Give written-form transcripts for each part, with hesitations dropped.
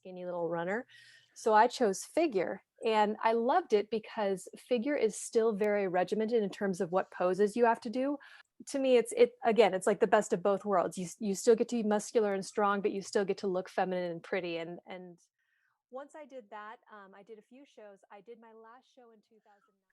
skinny little runner. So I chose figure, and I loved it because figure is still very regimented in terms of what poses you have to do. To me, it's like the best of both worlds. You still get to be muscular and strong, but you still get to look feminine and pretty. And once I did that, I did a few shows. I did my last show in 2009.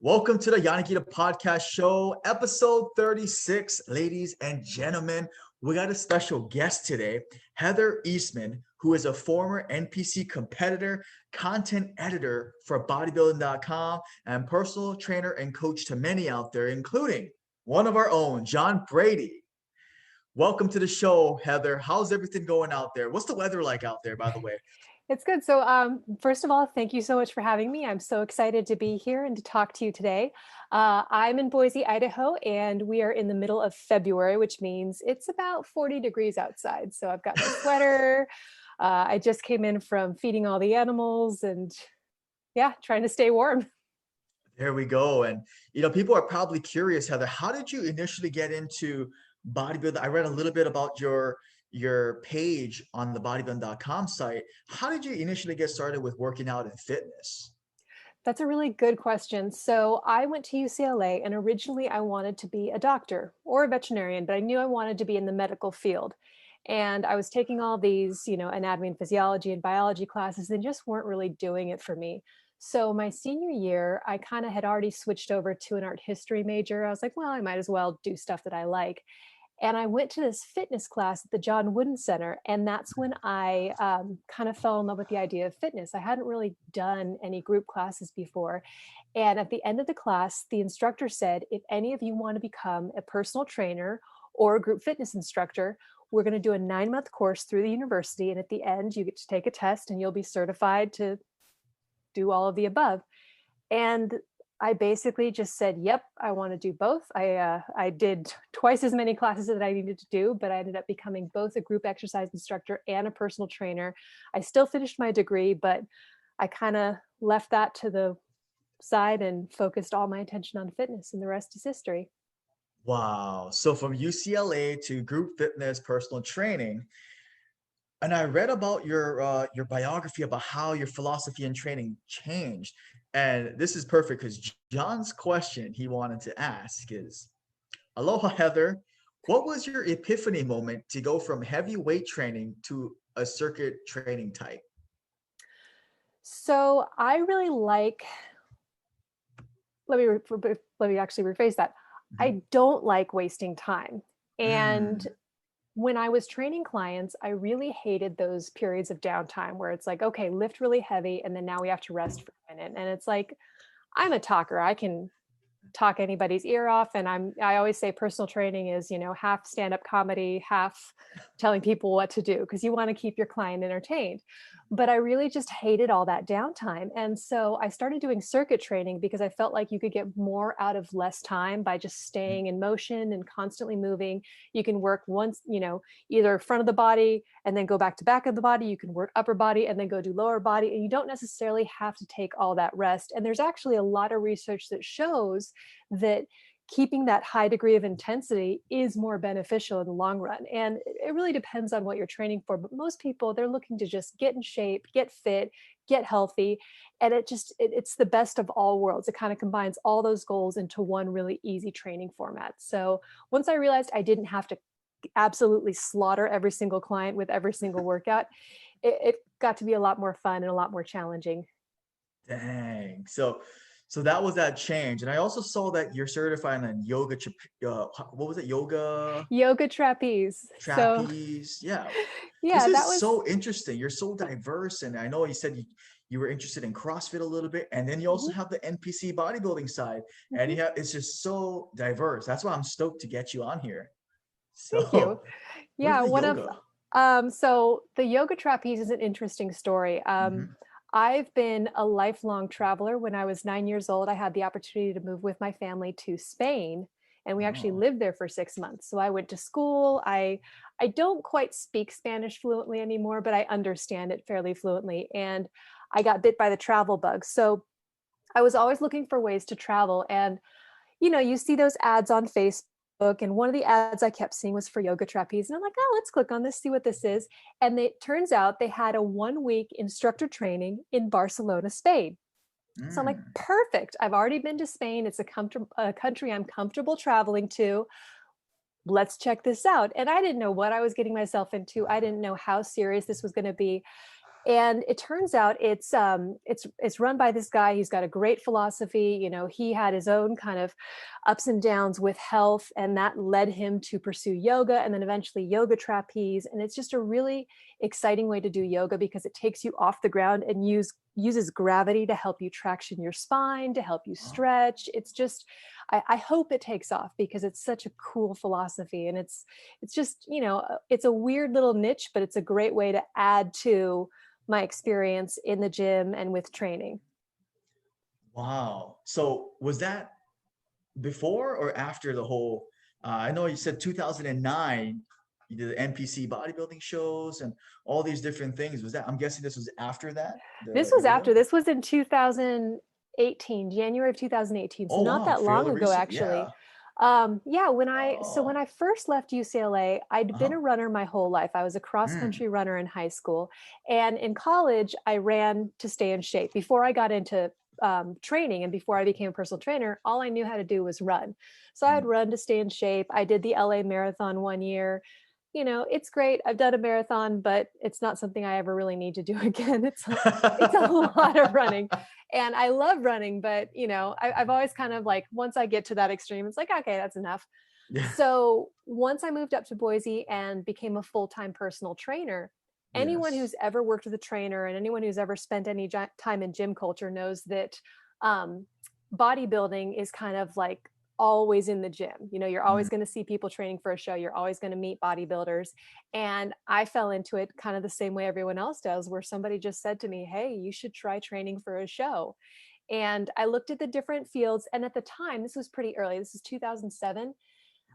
Welcome to the Yanagida Podcast show, episode 36. Ladies and gentlemen, we got a special guest today, Heather Eastman, who is a former NPC competitor, content editor for Bodybuilding Com, and personal trainer and coach to many out there, including one of our own, John Brady. Welcome to the show, Heather. How's everything going out there? What's the weather like out there, by the way? It's good. So first of all, thank you so much for having me. I'm so excited to be here and to talk to you today. I'm in Boise, Idaho, and we are in the middle of February, which means it's about 40 degrees outside. So I've got my sweater. I just came in from feeding all the animals and trying to stay warm. There we go. And, people are probably curious, Heather, how did you initially get into bodybuilding? I read a little bit about your page on the bodybuilding.com site. How did you initially get started with working out and fitness? That's a really good question. So I went to UCLA, and originally I wanted to be a doctor or a veterinarian, but I knew I wanted to be in the medical field. And I was taking all these, anatomy and physiology and biology classes, and just weren't really doing it for me. So my senior year, I kind of had already switched over to an art history major. I was like, well, I might as well do stuff that I like. And I went to this fitness class at the John Wooden Center. And that's when I kind of fell in love with the idea of fitness. I hadn't really done any group classes before. And at the end of the class, the instructor said, if any of you want to become a personal trainer or a group fitness instructor, we're going to do a 9-month course through the university. And at the end, you get to take a test and you'll be certified to do all of the above. And I basically just said, yep, I want to do both. I did twice as many classes that I needed to do, but I ended up becoming both a group exercise instructor and a personal trainer. I still finished my degree, but I kind of left that to the side and focused all my attention on fitness, and the rest is history. Wow. So from UCLA to group fitness, personal training. And I read about your biography about how your philosophy and training changed. And this is perfect because John's question he wanted to ask is, aloha, Heather. What was your epiphany moment to go from heavy weight training to a circuit training type? So I really let me actually rephrase that. I don't like wasting time. And when I was training clients, I really hated those periods of downtime where it's like, okay, lift really heavy, and then now we have to rest for a minute. And it's like, I'm a talker. I can talk anybody's ear off. And I always say personal training is, half stand-up comedy, half telling people what to do, because you want to keep your client entertained. But I really just hated all that downtime. And so I started doing circuit training because I felt like you could get more out of less time by just staying in motion and constantly moving. You can work once, either front of the body and then go back to back of the body. You can work upper body and then go do lower body. And you don't necessarily have to take all that rest. And there's actually a lot of research that shows that keeping that high degree of intensity is more beneficial in the long run. And it really depends on what you're training for. But most people, they're looking to just get in shape, get fit, get healthy. And it's the best of all worlds. It kind of combines all those goals into one really easy training format. So once I realized I didn't have to absolutely slaughter every single client with every single workout, it got to be a lot more fun and a lot more challenging. Dang. So that was that change. And I also saw that you're certified in yoga, what was it? Yoga trapeze. Trapeze. So, yeah. Yeah, This that is was so interesting. You're so diverse. And I know you said you were interested in CrossFit a little bit. And then you also have the NPC bodybuilding side. And it's just so diverse. That's why I'm stoked to get you on here. Thank you. Yeah, so the yoga trapeze is an interesting story. I've been a lifelong traveler. When I was 9 years old, I had the opportunity to move with my family to Spain, and we actually lived there for 6 months. So I went to school. I don't quite speak Spanish fluently anymore, but I understand it fairly fluently. And I got bit by the travel bug. So I was always looking for ways to travel. And, you see those ads on Facebook and one of the ads I kept seeing was for Yoga Trapeze. And I'm like, oh, let's click on this, see what this is. And it turns out they had a 1 week instructor training in Barcelona, Spain. So I'm like, Mm. perfect. I've already been to Spain. It's a country I'm comfortable traveling to. Let's check this out. And I didn't know what I was getting myself into. I didn't know how serious this was going to be. And it turns out it's run by this guy. He's got a great philosophy. You know, he had his own kind of ups and downs with health, and that led him to pursue yoga and then eventually yoga trapeze. And it's just a really exciting way to do yoga because it takes you off the ground and uses gravity to help you traction your spine, to help you Oh, stretch. It's just, I hope it takes off because it's such a cool philosophy. And it's just, you know, it's a weird little niche, but it's a great way to add to my experience in the gym and with training. wow. So was that before or after the whole, I know you said 2009, you did the NPC bodybuilding shows and all these different things. Was that, I'm guessing this was after that, This the was yoga? after, this was in 2018, January of 2018. So Oh, not wow. that long Fairly ago, recent. Yeah. actually. Yeah, when Oh, I first left UCLA, I'd been uh-huh. a runner my whole life. I was a cross Mm, country runner in high school. And in college, I ran to stay in shape. Before I got into training and before I became a personal trainer, all I knew how to do was run. So I'd mm. run to stay in shape. I did the LA Marathon one year. You know, it's great. I've done a marathon, but it's not something I ever really need to do again. It's a lot of running, and I love running, but you know, I've always kind of like, once I get to that extreme, it's like, okay, that's enough. Yeah. So once I moved up to Boise and became a full-time personal trainer, anyone Yes. who's ever worked with a trainer and anyone who's ever spent any time in gym culture knows that um, bodybuilding is kind of like always in the gym. You know, you're Mm, always going to see people training for a show. You're always going to meet bodybuilders. And I fell into it kind of the same way everyone else does, where somebody just said to me, hey, you should try training for a show. And I looked at the different fields. And at the time, this was pretty early, this is 2007.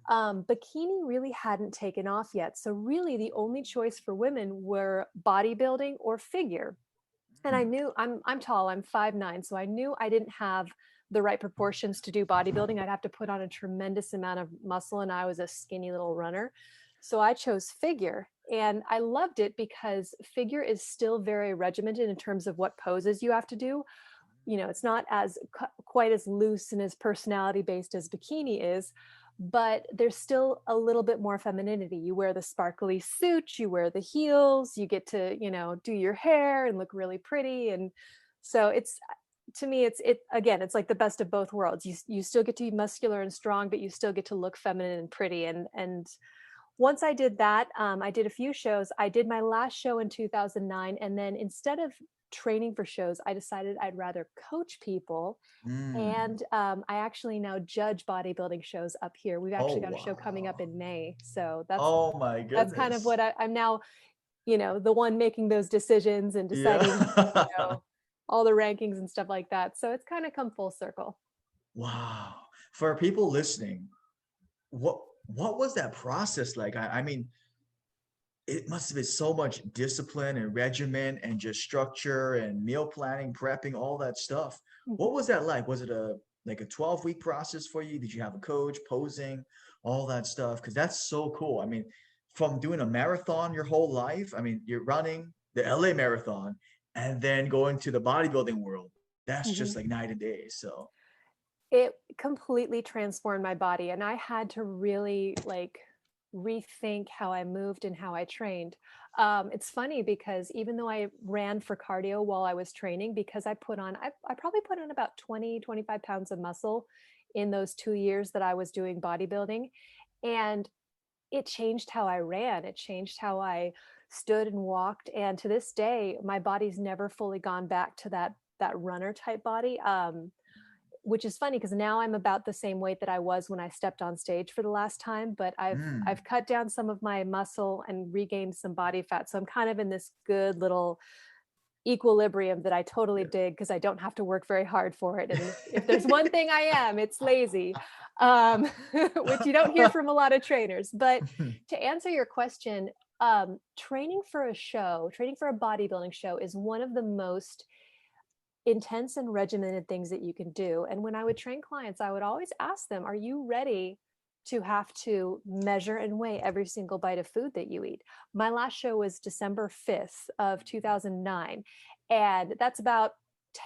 Bikini really hadn't taken off yet. So really the only choice for women were bodybuilding or figure. And I mm. knew I'm tall, I'm 5'9", so I knew I didn't have the right proportions to do bodybuilding. I'd have to put on a tremendous amount of muscle, and I was a skinny little runner. So I chose figure, and I loved it because figure is still very regimented in terms of what poses you have to do. You know, it's not as quite as loose and as personality based as bikini is, but there's still a little bit more femininity. You wear the sparkly suit, you wear the heels, you get to, you know, do your hair and look really pretty. And so it's, to me, it again, it's like the best of both worlds. You still get to be muscular and strong, but you still get to look feminine and pretty. And once I did that, I did a few shows. I did my last show in 2009. And then instead of training for shows, I decided I'd rather coach people. Mm. And I actually now judge bodybuilding shows up here. We've Oh, actually got a show coming up wow. in May. So Oh my that's kind of goodness. what I'm now, you know, the one making those decisions and deciding, you Yeah. know, all the rankings and stuff like that. So it's kind of come full circle. Wow. For people listening, what what was that process like? I mean, it must have been so much discipline and regimen and just structure and meal planning, prepping, all that stuff. What was that like? Was it a like a 12-week process for you? Did you have a coach, posing, all that stuff? Because that's so cool. I mean, from doing a marathon your whole life, I mean, you're running the LA marathon and then going to the bodybuilding world. That's just Mhm. like night and day. So, It completely transformed my body, and I had to really like rethink how I moved and how I trained. It's funny because even though I ran for cardio while I was training, because I probably put on about 20, 25 pounds of muscle in those 2 years that I was doing bodybuilding. And it changed how I ran. It changed how I stood and walked. And to this day, my body's never fully gone back to that runner type body. Which is funny because now I'm about the same weight that I was when I stepped on stage for the last time, but mm, I've cut down some of my muscle and regained some body fat. So I'm kind of in this good little equilibrium that I totally dig because I don't have to work very hard for it. And if there's one thing I am, it's lazy, which you don't hear yeah. from a lot of trainers. But to answer your question, training for a bodybuilding show is one of the most intense and regimented things that you can do. And when I would train clients, I would always ask them, are you ready to have to measure and weigh every single bite of food that you eat. My last show was December 5th of 2009. And that's about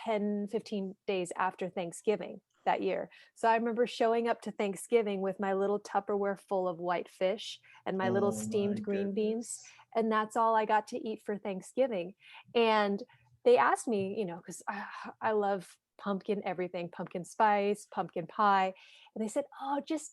10, 15 days after Thanksgiving that year. So I remember showing up to Thanksgiving with my little Tupperware full of white fish and my little Oh my steamed green beans. goodness. And that's all I got to eat for Thanksgiving. And they asked me, because I love pumpkin, everything, pumpkin spice, pumpkin pie. And they said, oh, just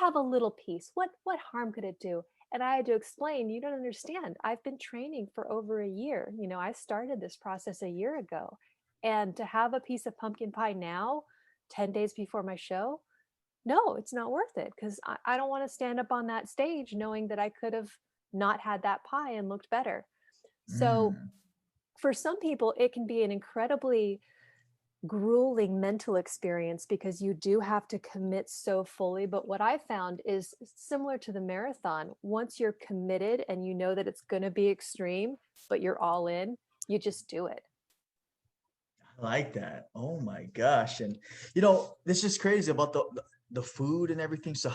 have a little piece. What harm could it do? And I had to explain, you don't understand. I've been training for over a year. I started this process a year ago. And to have a piece of pumpkin pie now, 10 days before my show, no, it's not worth it, because I don't want to stand up on that stage knowing that I could have not had that pie and looked better. So Mm. for some people, it can be an incredibly grueling mental experience because you do have to commit so fully. But what I found is similar to the marathon. Once you're committed and you know that it's going to be extreme, but you're all in, you just do it. I like that. Oh my gosh. And this is crazy about the food and everything. So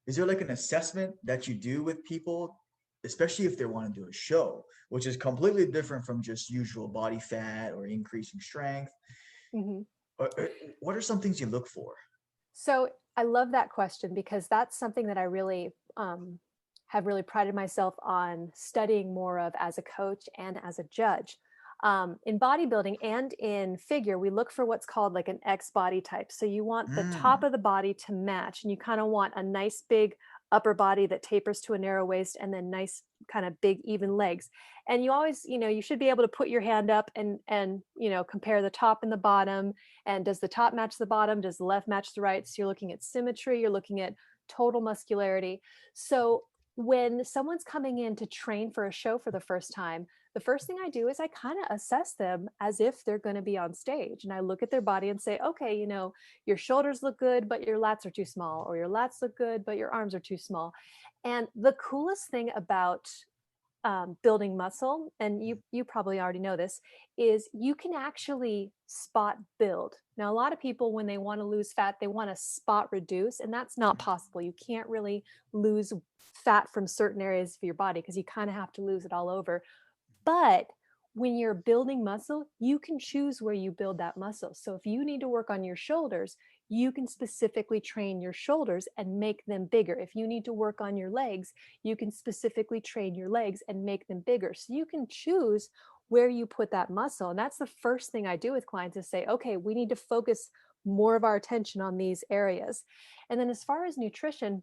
is there like an assessment that you do with people, especially if they want to do a show, which is completely different from just usual body fat or increasing strength? Mm-hmm. What are some things you look for? So I love that question, because that's something that I really have really prided myself on studying more of as a coach and as a judge. In bodybuilding and in figure, we look for what's called like an X body type. So you want the top Mm. of the body to match, and you kind of want a nice big upper body that tapers to a narrow waist, and then nice kind of big even legs. And you always, you should be able to put your hand up and compare the top and the bottom. And does the top match the bottom? Does the left match the right? So you're looking at symmetry, you're looking at total muscularity. So when someone's coming in to train for a show for the first time, the first thing I do is I kind of assess them as if they're going to be on stage. And I look at their body and say, okay, your shoulders look good, but your lats are too small, or your lats look good, but your arms are too small. And the coolest thing about building muscle, and you probably already know this, is you can actually spot build. Now, a lot of people, when they want to lose fat, they want to spot reduce, and that's not possible. You can't really lose fat from certain areas of your body, because you kind of have to lose it all over. But when you're building muscle, you can choose where you build that muscle. So if you need to work on your shoulders, you can specifically train your shoulders and make them bigger. If you need to work on your legs, you can specifically train your legs and make them bigger. So you can choose where you put that muscle. And that's the first thing I do with clients, is say, okay, we need to focus more of our attention on these areas. And then as far as nutrition,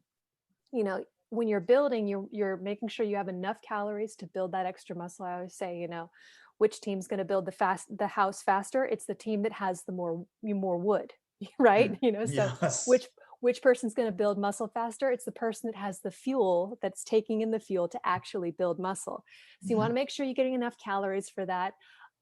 when you're building, you're making sure you have enough calories to build that extra muscle. I always say, which team's going to build the house faster? It's the team that has the more wood, right? So Yes. which person's going to build muscle faster? It's the person that has the fuel, that's taking in the fuel to actually build muscle. So you want to make sure you're getting enough calories for that.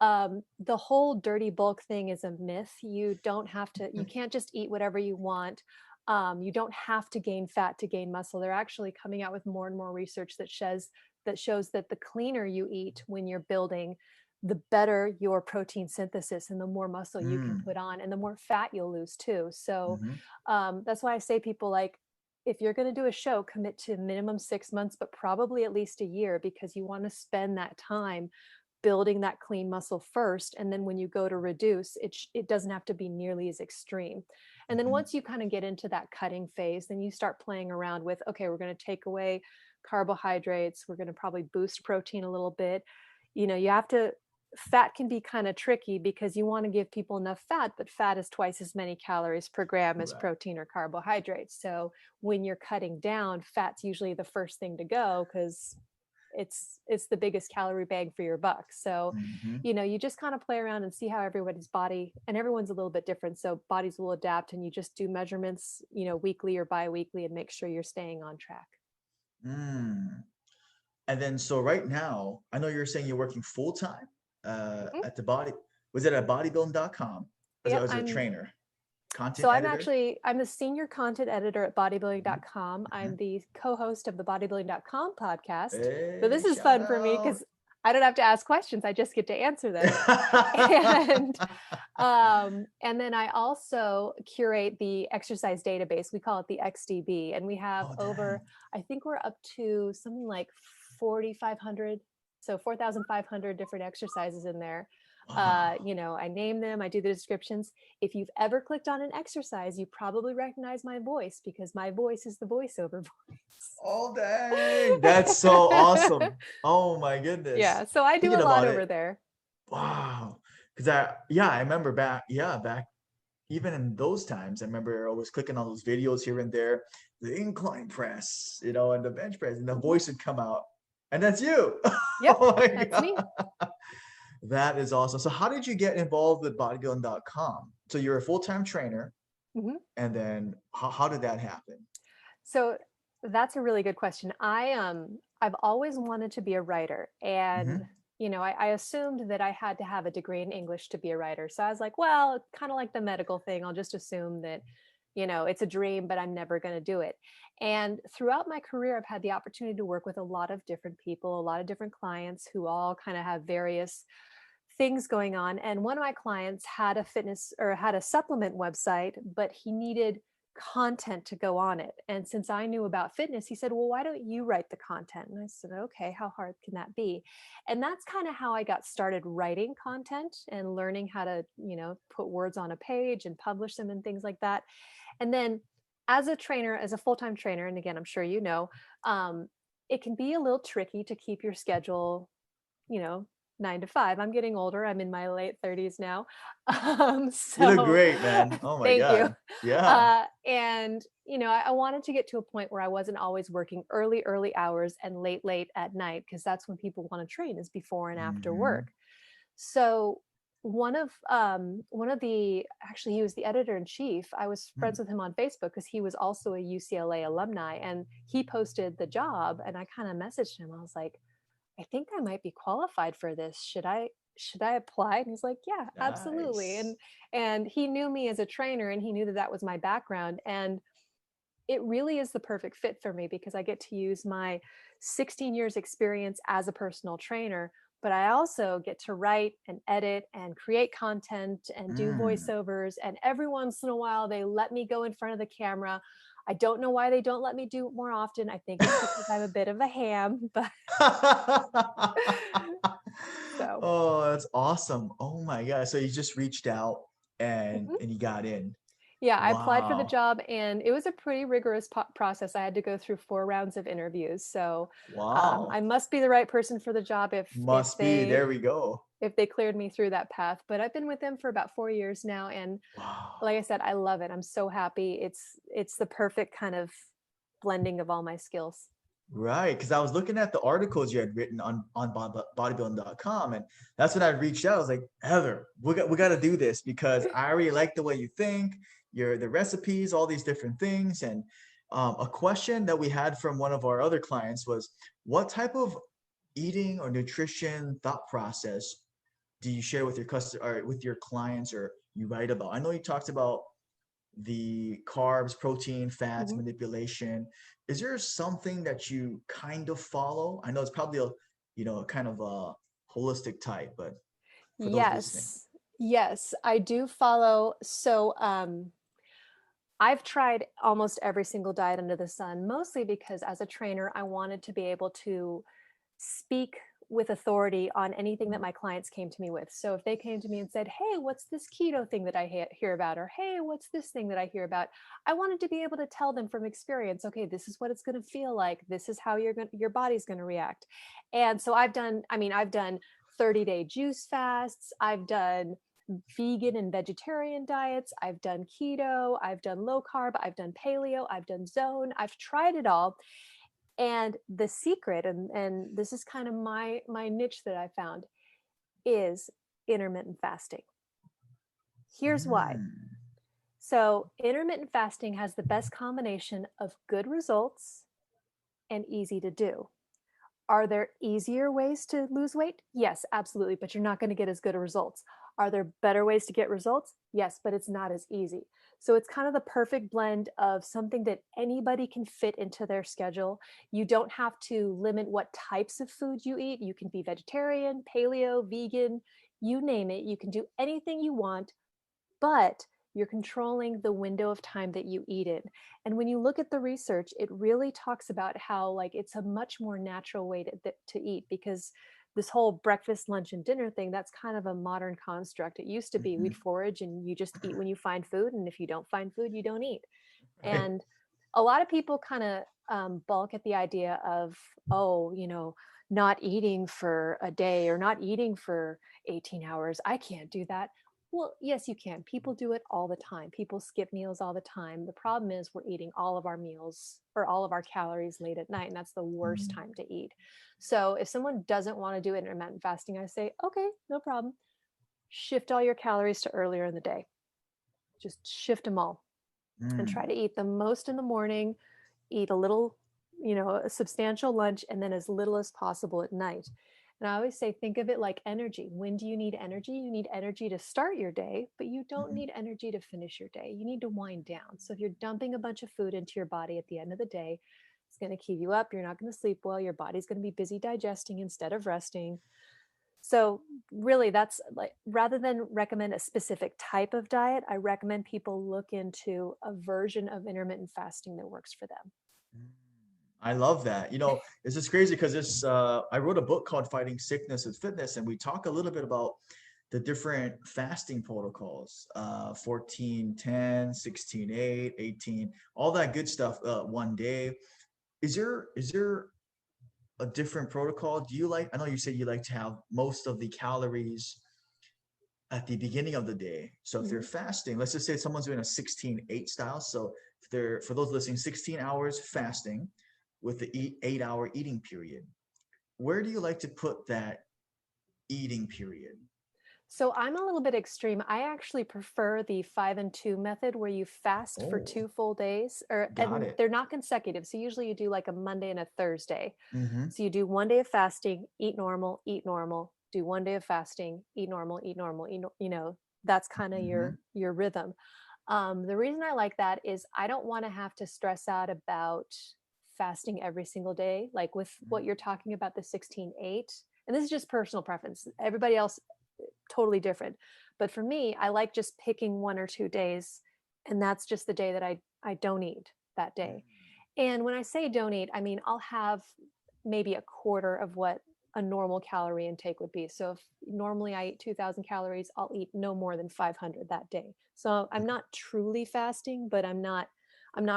The whole dirty bulk thing is a myth. You can't just eat whatever you want. You don't have to gain fat to gain muscle. They're actually coming out with more and more research that shows that the cleaner you eat when you're building, the better your protein synthesis and the more muscle you can put on, and the more fat you'll lose too. So that's why I say, people, like, if you're going to do a show, commit to minimum 6 months, but probably at least a year, because you want to spend that time building that clean muscle first. And then when you go to reduce, it doesn't have to be nearly as extreme. And then once you kind of get into that cutting phase, then you start playing around with, okay, we're going to take away carbohydrates. We're going to probably boost protein a little bit. Fat can be kind of tricky, because you want to give people enough fat, but fat is twice as many calories per gram as Right. protein or carbohydrates. So when you're cutting down, fat's usually the first thing to go, because it's the biggest calorie bang for your buck. So, you just kind of play around and see how everybody's body, and everyone's a little bit different. So bodies will adapt, and you just do measurements, weekly or bi-weekly, and make sure you're staying on track. Mm. And then, so right now, I know you're saying you're working full time at was it at bodybuilding.com Yep. as a trainer, content So editor? I'm a senior content editor at bodybuilding.com. Mm-hmm. I'm the co-host of the Bodybuilding.com podcast. So Hey, this is shout fun for me, out. because I don't have to ask questions. I just get to answer them. And then I also curate the exercise database. We call it the XDB, and we have Oh, over, dang. I think we're up to something like 4,500, so 4,500 different exercises in there. Wow. I name them, I do the descriptions. If you've ever clicked on an exercise, you probably recognize my voice because my voice is the voiceover Oh, dang. That's so voice. awesome. Oh my goodness. Yeah, so I do a Thinking lot about over it. there. Wow. Because I remember back even in those times, I remember I was clicking on those videos here and there, the incline press, and the bench press, and the Mhm. voice would come out, and that's you. Yep, Oh my that's me. God. That is awesome. So how did you get involved with bodybuilding.com? So you're a full-time trainer, Mhm. and then how did that happen? So that's a really good question. I've always wanted to be a writer, and Hmm. I assumed that I had to have a degree in English to be a writer. So I was like, well, kind of like the medical thing, I'll just assume that it's a dream, but I'm never going to do it. And throughout my career, I've had the opportunity to work with a lot of different people, a lot of different clients who all kind of have various things going on. And one of my clients had a fitness or had a supplement website, but he needed content to go on it. And since I knew about fitness, he said, well, why don't you write the content? And I said, okay, how hard can that be? And that's kind of how I got started writing content and learning how to, put words on a page and publish them and things like that. And then as a trainer, as a full-time trainer, and again, I'm sure um, it can be a little tricky to keep your schedule, you know, 9 to 5. I'm getting older. I'm in my late 30s now. You look So great, man. Oh my thank you. God. Yeah. And, I wanted to get to a point where I wasn't always working early hours and late at night, because that's when people want to train is before and after Hmm. work. So one of the actually he was the editor in chief. I was friends with him on Facebook because he was also a UCLA alumni, and he posted the job, and I kind of messaged him. I was like, I think I might be qualified for this. Should I apply? And he's like, yeah, absolutely. And Nice. and he knew me as a trainer, and he knew that that was my background, and it really is the perfect fit for me because I get to use my 16 years experience as a personal trainer, but I also get to write and edit and create content and do Mm. voiceovers, and every once in a while they let me go in front of the camera. I don't know why they don't let me do it more often. I think it's because I'm a bit of a ham, but so. Oh, that's awesome. Oh my God. So you just reached out and Mhm. and you got in. Yeah, I applied for the Wow. job, and it was a pretty rigorous process. I had to go through 4 rounds of interviews. So I Wow. must be the right person for the job if Must be. they There we go. if they cleared me through that path. But I've been with them for about 4 years now, and Wow. like I said, I love it. I'm so happy. It's the perfect kind of blending of all my skills. Right, because I was looking at the articles you had written on bodybuilding.com, and that's when I reached out. I was like, Heather, we got to do this because I already like the way you think, the recipes, all these different things. And a question that we had from one of our other clients was, what type of eating or nutrition thought process do you share with your customer or with your clients, or you write about? I know you talked about the carbs, protein, fats, Mhm. manipulation. Is there something that you kind of follow? I know it's probably a kind of a holistic type, but for those listening. Yes. Yes, I do follow. So I've tried almost every single diet under the sun, mostly because as a trainer, I wanted to be able to speak with authority on anything that my clients came to me with. So if they came to me and said, hey, what's this keto thing that I hear about? Or hey, what's this thing that I hear about? I wanted to be able to tell them from experience, okay, this is what it's going to feel like. This is how your body's going to react. And so I've done 30-day juice fasts. I've done vegan and vegetarian diets. I've done keto. I've done low carb. I've done paleo. I've done zone. I've tried it all. And the secret, and this is kind of my niche that I found, is intermittent fasting. Here's why. Mm. So intermittent fasting has the best combination of good results and easy to do. Are there easier ways to lose weight? Yes, absolutely, but you're not going to get as good a results. Are there better ways to get results? Yes, but it's not as easy. So it's kind of the perfect blend of something that anybody can fit into their schedule. You don't have to limit what types of food you eat. You can be vegetarian, paleo, vegan, you name it. You can do anything you want, but you're controlling the window of time that you eat in. And when you look at the research, it really talks about how like it's a much more natural way to eat, because this whole breakfast, lunch, and dinner thing, that's kind of a modern construct. It used to be Mm-hmm. we'd forage and you just eat when you find food. And if you don't find food, you don't eat. Right. And a lot of people kind of balk at the idea of, oh, not eating for a day or not eating for 18 hours. I can't do that. Well, yes, you can. People do it all the time. People skip meals all the time. The problem is we're eating all of our meals or all of our calories late at night, and that's the worst time to eat. So if someone doesn't want to do intermittent fasting, I say, okay, no problem. Shift all your calories to earlier in the day. Just shift them all and try Mm. to eat the most in the morning, eat a little, a substantial lunch, and then as little as possible at night. And I always say, think of it like energy. When do you need energy? You need energy to start your day, but you don't Mhm. need energy to finish your day. You need to wind down. So if you're dumping a bunch of food into your body at the end of the day, it's going to keep you up. You're not going to sleep well. Your body's going to be busy digesting instead of resting. So really that's like, rather than recommend a specific type of diet, I recommend people look into a version of intermittent fasting that works for them. Mm. I love that. It's just crazy because I wrote a book called Fighting Sickness with Fitness, and we talk a little bit about the different fasting protocols, 14, 10, 16, 8, 18, all that good stuff, one day. Is there a different protocol? I know you said you like to have most of the calories at the beginning of the day. So if they're Mhm. fasting, let's just say someone's doing a 16-8 style. So if they're, for those listening, 16 hours fasting with the 8-hour eating period, where do you like to put that eating period? So I'm a little bit extreme. I actually prefer the 5 and 2 method where you fast for Oh, 2 full days, got and it. they're not consecutive. So usually you do like a Monday and a Thursday. Mm-hmm. So you do one day of fasting, eat normal, do one day of fasting, eat normal, that's kind of Mm-hmm. your rhythm. The reason I like that is I don't want to have to stress out about fasting every single day. Like with what you're talking about, the 16-8, and this is just personal preference. Everybody else, totally different. But for me, I like just picking 1 or 2 days, and that's just the day that I don't eat that day. And when I say don't eat, I mean I'll have maybe a quarter of what a normal calorie intake would be. So if normally I eat 2,000 calories, I'll eat no more than 500 that day. So I'm not truly fasting, but I'm not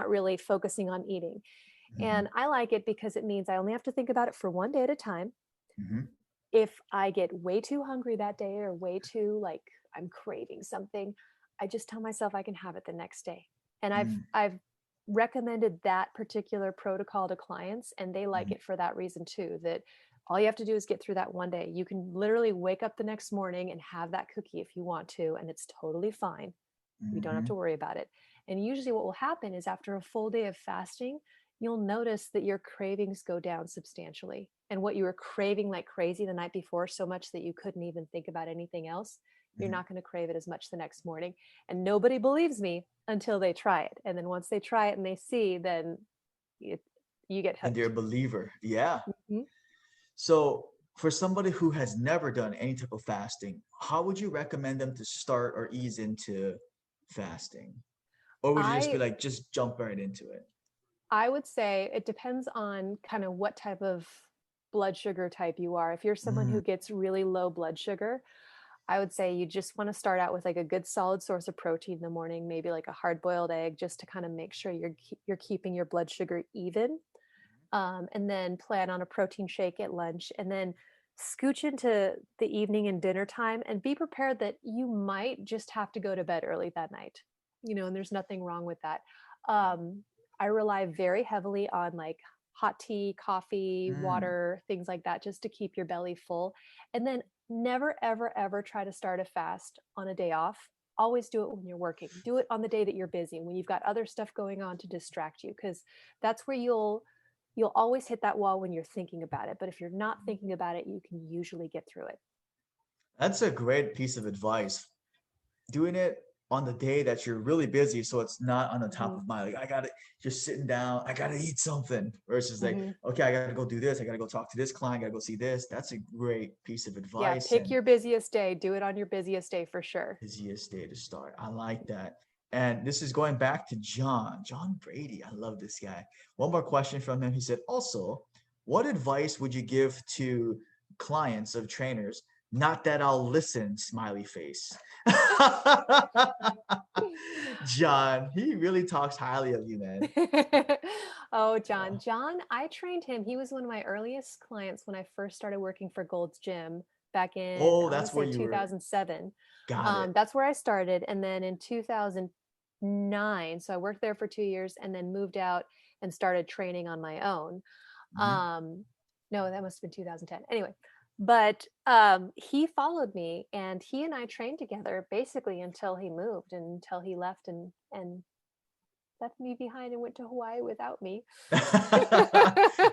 really focusing on eating. Mm-hmm. And I like it because it means I only have to think about it for one day at a time. Mm-hmm. If I get way too hungry that day or way too like I'm craving something, I just tell myself I can have it the next day. And I've recommended that particular protocol to clients, and they like Mm-hmm. it for that reason too, that all you have to do is get through that one day. You can literally wake up the next morning and have that cookie if you want to, and it's totally fine. You don't have Mm-hmm. to worry about it. And usually what will happen is after a full day of fasting, you'll notice that your cravings go down substantially. And what you were craving like crazy the night before, so much that you couldn't even think about anything else, you're Mm-hmm. not going to crave it as much the next morning. And nobody believes me until they try it. And then once they try it and they see, then it, you get And they're a hooked. believer. Yeah. Mhm. So for somebody who has never done any type of fasting, how would you recommend them to start or ease into fasting? Or would you just be I like, just jump right into it? I would say it depends on kind of what type of blood sugar type you are. If you're someone Mm, who gets really low blood sugar, I would say you just want to start out with like a good solid source of protein in the morning, maybe like a hard-boiled egg, just to kind of make sure you're keeping your blood sugar even. And then plan on a protein shake at lunch, and then scooch into the evening and dinner time, and be prepared that you might just have to go to bed early that night. And there's nothing wrong with that. Um, I rely very heavily on like hot tea, coffee, mm, water, things like that, just to keep your belly full. And then never, ever, ever try to start a fast on a day off. Always do it when you're working. Do it on the day that you're busy, when you've got other stuff going on to distract you, because that's where you'll you'll always hit that wall when you're thinking about it. But if you're not thinking about it, you can usually get through it. That's a great piece of advice. Doing it on the day that you're really busy, so it's not on the top of mind. Like I gotta just sitting down, I gotta eat something. Versus like, okay, I gotta go do this, I gotta go talk to this client, I gotta go see this. That's a great piece of Yeah, advice pick and your busiest day. Do it on your busiest day for sure. busiest day to start. I like that. And this is going back to John Brady. I love this guy. One more question from him. He said, also, what advice would you give to clients of trainers? Not that I'll listen, smiley face. John, he really talks highly of you, man. Oh, John, I trained him. He was one of my earliest clients when I first started working for Gold's Gym back in, Oh, I want to that's where say you were. 2007. Got it. That's where I started. And then in 2009, so I worked there for 2 years and then moved out and started training on my own. Mhm. No, that must have been 2010. Anyway, but he followed me and he and I trained together basically until he moved and until he left and left me behind and went to Hawaii without me.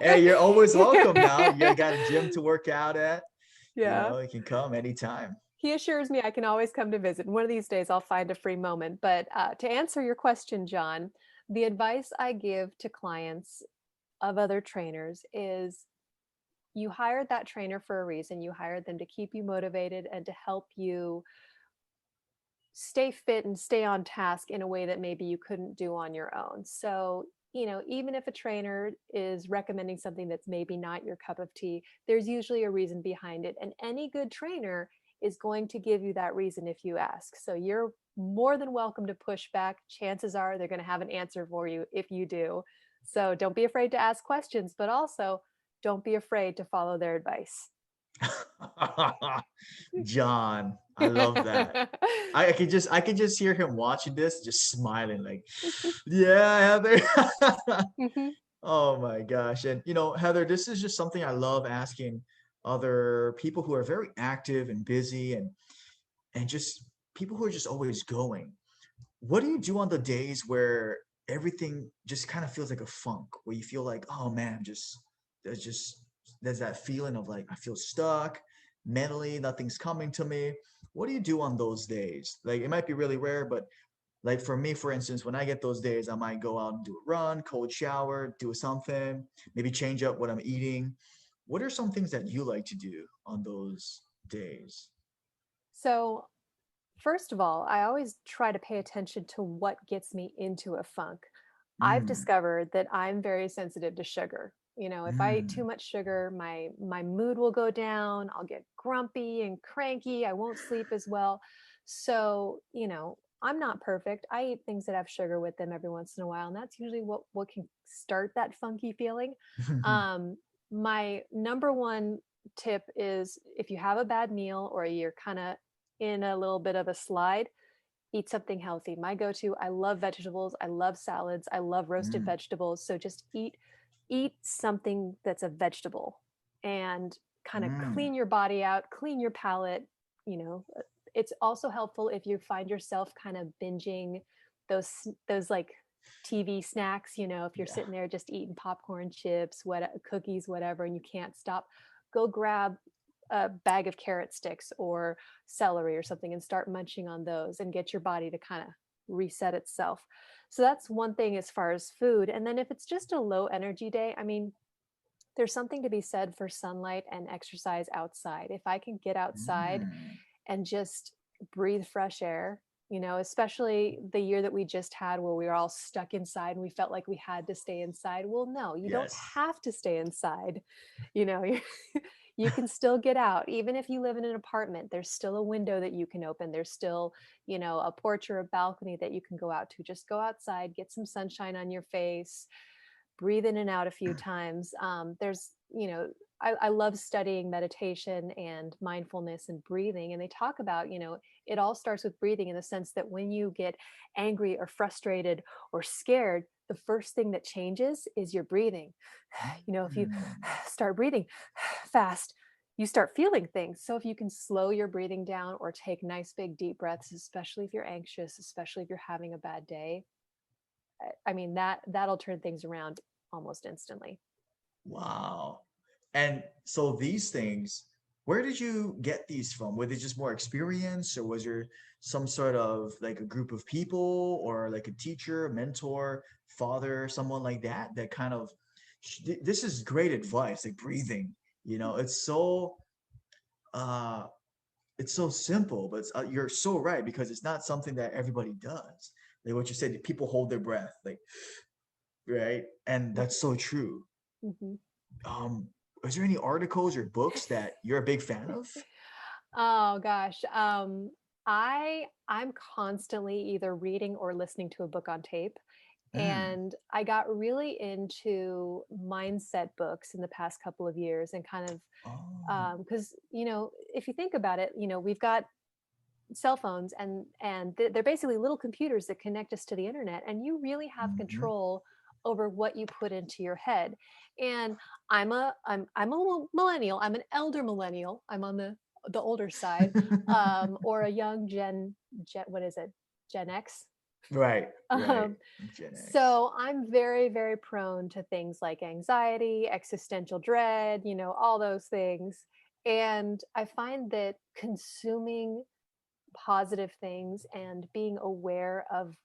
Hey, you're always welcome now. You got a gym to work out at. Yeah. You can come anytime. He assures me I can always come to visit. One of these days I'll find a free moment. But to answer your question, John, the advice I give to clients of other trainers is you hired that trainer for a reason. You hired them to keep you motivated and to help you stay fit and stay on task in a way that maybe you couldn't do on your own. So, even if a trainer is recommending something that's maybe not your cup of tea, there's usually a reason behind it. And any good trainer is going to give you that reason if you ask. So you're more than welcome to push back. Chances are they're going to have an answer for you if you do. So don't be afraid to ask questions, but also don't be afraid to follow their advice. John, I love that. I could just hear him watching this, just smiling like, yeah, Heather. Mhm. Oh my gosh. And Heather, this is just something I love asking other people who are very active and busy and just people who are just always going. What do you do on the days where everything just kind of feels like a funk, where you feel like, oh man, just there's that feeling of like I feel stuck mentally, nothing's coming to me. What do you do on those days? Like it might be really rare, but like for me, for instance, when I get those days, I might go out and do a run, cold shower, do something, maybe change up what I'm eating. What are some things that you like to do on those days? So, first of all, I always try to pay attention to what gets me into a funk. I've Mm, discovered that I'm very sensitive to sugar. If I eat too mm, much sugar, my mood will go down. I'll get grumpy and cranky. I won't sleep as well. So, I'm not perfect. I eat things that have sugar with them every once in a while, and that's usually what can start that funky feeling. Um, my number one tip is if you have a bad meal or you're kind of in a little bit of a slide, eat something healthy. My go-to, I love vegetables, I love salads, I love roasted mm, vegetables. So just eat something that's a vegetable and kind of mm. clean your body out, clean your palate, you know. It's also helpful if you find yourself kind of binging those like TV snacks, if you're Yeah. sitting there just eating popcorn, chips, what cookies, whatever, and you can't stop, go grab a bag of carrot sticks or celery or something and start munching on those and get your body to kind of reset itself. So that's one thing as far as food. And then if it's just a low energy day, I mean, there's something to be said for sunlight and exercise outside. If I can get outside Mm. and just breathe fresh air, especially the year that we just had where we were all stuck inside and we felt like we had to stay inside. Well, no, you don't Yes. have to stay inside. You know, you can still get out. Even if you live in an apartment, there's still a window that you can open. There's still, a porch or a balcony that you can go out to. Just go outside, get some sunshine on your face, breathe in and out a few times. I love studying meditation and mindfulness and breathing. And they talk about, it all starts with breathing in the sense that when you get angry or frustrated or scared, the first thing that changes is your breathing. If you Mm. start breathing fast, you start feeling things. So if you can slow your breathing down or take nice big deep breaths, especially if you're anxious, especially if you're having a bad day, I mean that'll turn things around almost instantly. Wow. And so these things, where did you get these from? Were they just more experience, or was there some sort of like a group of people, or like a teacher, a mentor, father, someone like that that kind of this is great advice, like breathing, uh it's so simple, but you're so right, because it's not something that everybody does. Like what you said, people hold their breath, like, right? And that's so true. Mm-hmm. Um, is there any articles or books that you're a big fan of? Oh gosh. I'm constantly either reading or listening to a book on tape. Mm. And I got really into mindset books in the past couple of years, and kind of Oh. because if you think about it, we've got cell phones, and they're basically little computers that connect us to the internet, and you really have Mhm. control over what you put into your head. And I'm a millennial. I'm an elder millennial. I'm on the older side, or a young gen what is it, Gen X. Right, right. um, Gen X. so I'm very, very prone to things like anxiety, existential dread, all those things. And I find that consuming positive things and being aware of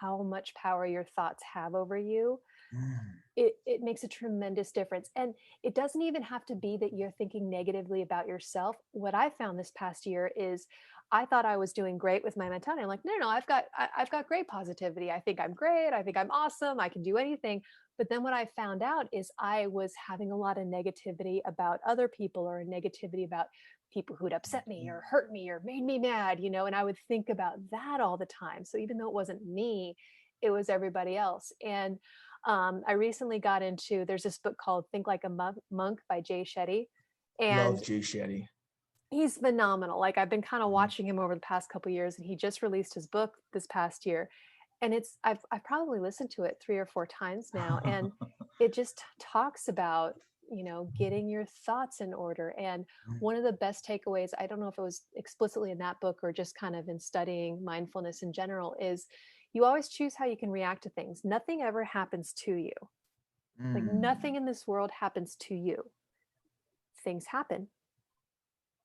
how much power your thoughts have over you, Mm. it makes a tremendous difference. And it doesn't even have to be that you're thinking negatively about yourself. What I found this past year is I thought I was doing great with my mentality. I'm like, no, I've got great positivity. I think I'm great. I think I'm awesome. I can do anything. But then what I found out is I was having a lot of negativity about other people, or a negativity about people who'd upset me or hurt me or made me mad, and I would think about that all the time. So even though it wasn't me, it was everybody else. And I recently got into, there's this book called Think Like a Monk by Jay Shetty. Love And Jay Shetty. he's phenomenal. Like, I've been kind of watching him over the past couple of years, and he just released his book this past year. And I've probably listened to it 3 or 4 times now. And it just talks about, getting your thoughts in order. And one of the best takeaways, I don't know if it was explicitly in that book or just kind of in studying mindfulness in general, is you always choose how you can react to things. Nothing ever happens to you. Like, Mm. nothing in this world happens to you. Things happen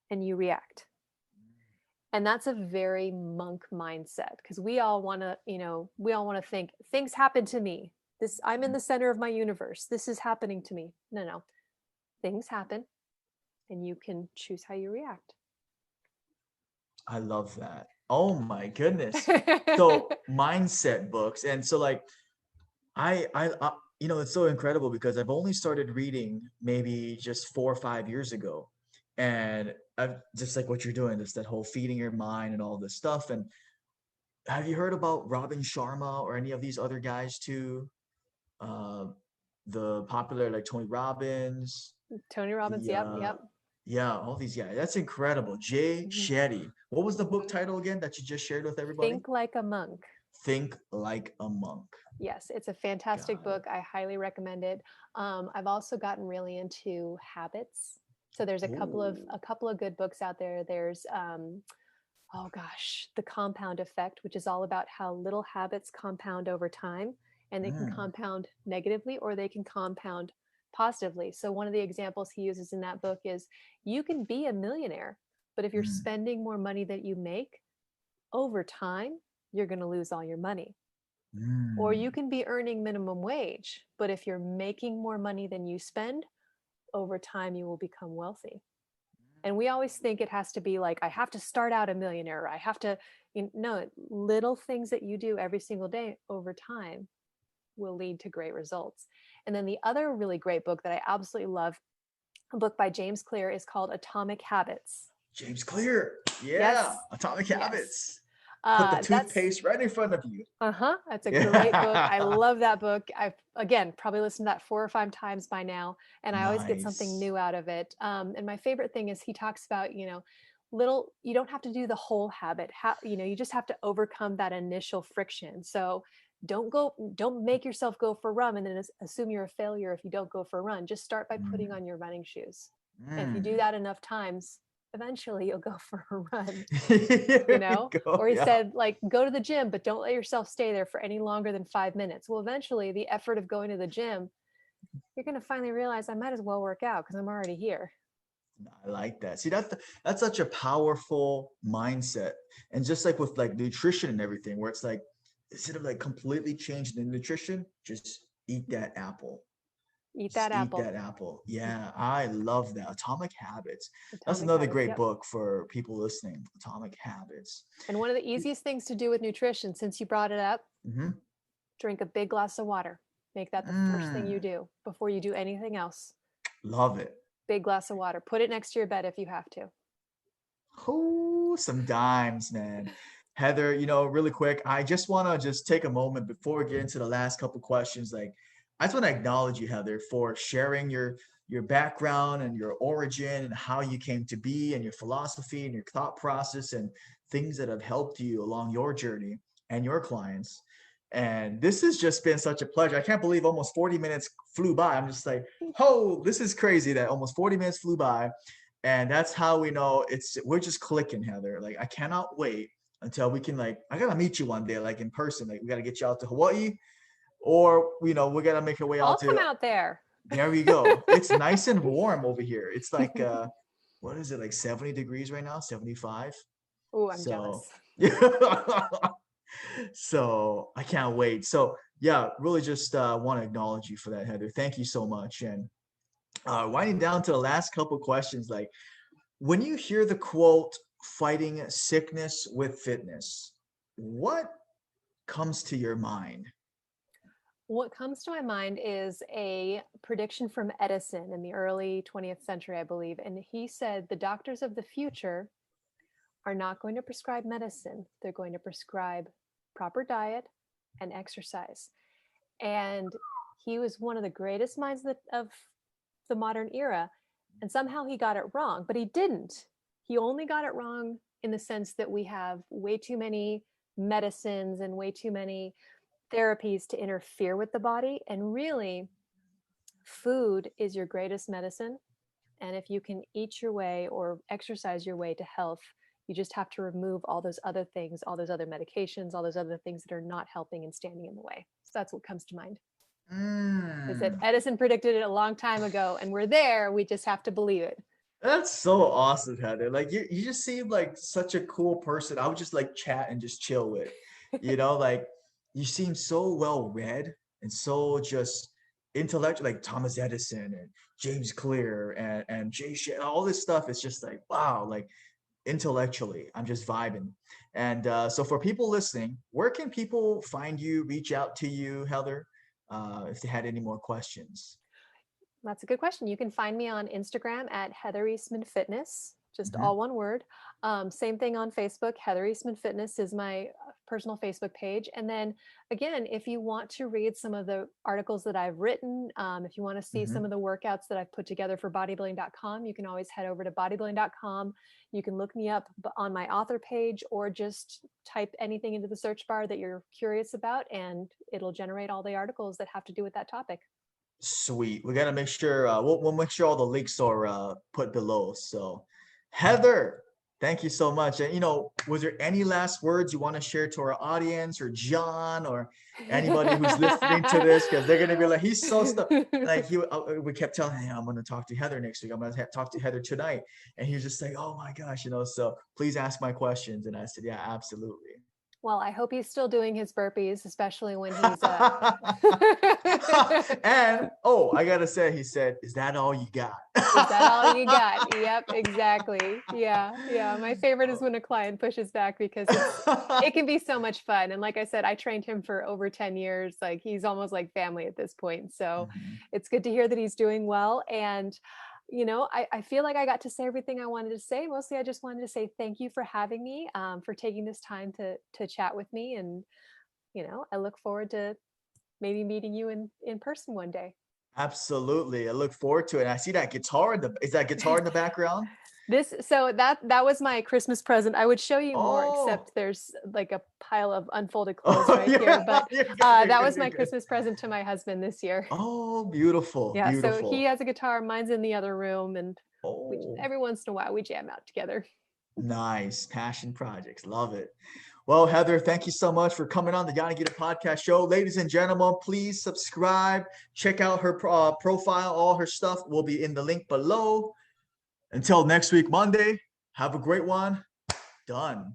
and you react. And that's a very monk mindset, because we all want to think things happen to me. I'm in the center of my universe. This is happening to me. No, no. Things happen and you can choose how you react. I love that. Oh my goodness. So mindset books. And so like it's so incredible because I've only started reading maybe just 4 or 5 years ago. And I've just like what you're doing, this that whole feeding your mind and all this stuff. And have you heard about Robin Sharma or any of these other guys too? Uh, the popular like Tony Robbins, Tony Robbins, the yep, yep. yeah, all these guys. That's incredible. Jay Mhm. Shetty. What was the book Mhm. title again that you just shared with everybody? Think Like a Monk. Think Like a Monk. Yes, it's a fantastic Got it. book. I highly recommend it. I've also gotten really into habits. So there's a couple of Oh. a couple of good books out there. There's oh gosh, The Compound Effect, which is all about how little habits compound over time, and they can Mm, compound negatively or they can compound positively. So one of the examples he uses in that book is, you can be a millionaire, but if you're mm, spending more money that you make, over time, you're going to lose all your money. Or you mm, can be earning minimum wage, but if you're making more money than you spend, over time you will become wealthy. And we always think it has to be like, I have to start out a millionaire, or I have to, no, little things that you do every single day over time will lead to great results. And then the other really great book that I absolutely love, a book by James Clear, is called Atomic Habits. James Clear. Yeah. Yes, Atomic yes. Habits. Put the That's toothpaste right in front of you. That's a great book. I Yeah. love that book. I've, again, probably listened to that 4 or 5 times by now, and I always get something Nice. new out of it. And my favorite thing is he talks about, little. You don't have to do the whole habit. You just have to overcome that initial friction. So don't make yourself go for a run and then assume you're a failure if you don't go for a run. Just start by putting Mm, on your running shoes, and if you do mm. that enough times, eventually you'll go for a run. Here we go. Or he Yeah. said, like, go to the gym, but don't let yourself stay there for any longer than 5 minutes. Well, eventually the effort of going to the gym you're going to finally realize I might as well work out because I'm already here. I like that. See, that's such a powerful mindset. And just like with like nutrition and everything, where it's like, instead of like completely changing the nutrition, just eat that apple. Eat Just that eat apple. that apple. Yeah, I love that. Atomic Habits. That's Atomic another Habits. great Yep. book for people listening. Atomic Habits. And one of the easiest things to do with nutrition, since you brought it up, Mm-hmm. drink a big glass of water. Make that the first thing you do before you do anything else. Love it. Big glass of water. Put it next to your bed if you have to. Oh, some dimes, man. Heather, really quick, I just want to just take a moment before we get into the last couple questions. Like, I just want to acknowledge you, Heather, for sharing your background and your origin and how you came to be and your philosophy and your thought process and things that have helped you along your journey and your clients. And this has just been such a pleasure. I can't believe almost 40 minutes flew by. I'm just like, oh, this is crazy that almost 40 minutes flew by. And that's how we know we're just clicking, Heather. Like, I cannot wait until we can, like, I gotta meet you one day, like in person. Like, we gotta get you out to Hawaii, or we gotta make our way I'll out come to. out there. There we go. It's nice and warm over here. It's like what is it, like 70 degrees right now? 75. Oh, I'm So jealous. so I can't wait. So yeah, really just want to acknowledge you for that, Heather. Thank you so much. And winding down to the last couple questions, like, when you hear the quote, fighting sickness with fitness, what comes to your mind? What comes to my mind is a prediction from Edison in the early 20th century, I believe. And he said the doctors of the future are not going to prescribe medicine. They're going to prescribe proper diet and exercise. And he was one of the greatest minds of the modern era. And somehow he got it wrong, but he didn't. He only got it wrong in the sense that we have way too many medicines and way too many therapies to interfere with the body. And really, food is your greatest medicine. And if you can eat your way or exercise your way to health, you just have to remove all those other things, all those other medications, all those other things that are not helping and standing in the way. So that's what comes to mind. Is that Edison predicted it a long time ago, and we're there. We just have to believe it. That's so awesome, Heather. Like, you just seem like such a cool person. I would just like chat and just chill with, like, you seem so well read and so just intellectual, like Thomas Edison and James Clear and all this stuff. It's just like, wow, like intellectually, I'm just vibing. And so for people listening, where can people find you, reach out to you, Heather, if they had any more questions? That's a good question. You can find me on Instagram at Heather Eastman Fitness, just Mhm. all one word. Same thing on Facebook. Heather Eastman Fitness is my personal Facebook page. And then again, if you want to read some of the articles that I've written, if you want to see some of the workouts that I've put together for Bodybuilding.com, you can always head over to Bodybuilding.com. You can look me up on my author page, or just type anything into the search bar that you're curious about, and it'll generate all the articles that have to do with that topic. Sweet. We gotta make sure we'll make sure all the links are put below. So, Heather, thank you so much. And was there any last words you want to share to our audience, or John, or anybody who's listening to this? Because they're gonna be like, he's so stuck. Like we kept telling him, I'm gonna talk to Heather next week. I'm gonna talk to Heather tonight, and he was just like, oh my gosh, So please ask my questions. And I said, yeah, absolutely. Well, I hope he's still doing his burpees, especially when he's and I gotta say, he said, is that all you got? Is that all you got? Yep, exactly. Yeah. My favorite is when a client pushes back, because it can be so much fun. And like I said, I trained him for over 10 years. Like, he's almost like family at this point. So it's good to hear that he's doing well. And I feel like I got to say everything I wanted to say. Mostly, I just wanted to say thank you for having me, for taking this time to chat with me. And, I look forward to maybe meeting you in person one day. Absolutely. I look forward to it. And I see that guitar is that guitar in the background? So that was my Christmas present. I would show you more, Oh. except there's like a pile of unfolded clothes right here. But that was my Christmas present to my husband this year. Oh, beautiful. Yeah. Beautiful. So he has a guitar, mine's in the other room, and every once in a while we jam out together. Nice. Passion projects. Love it. Well, Heather, thank you so much for coming on the Yanagida Podcast show. Ladies and gentlemen, please subscribe. Check out her profile. All her stuff will be in the link below. Until next week, Monday, have a great one. Done.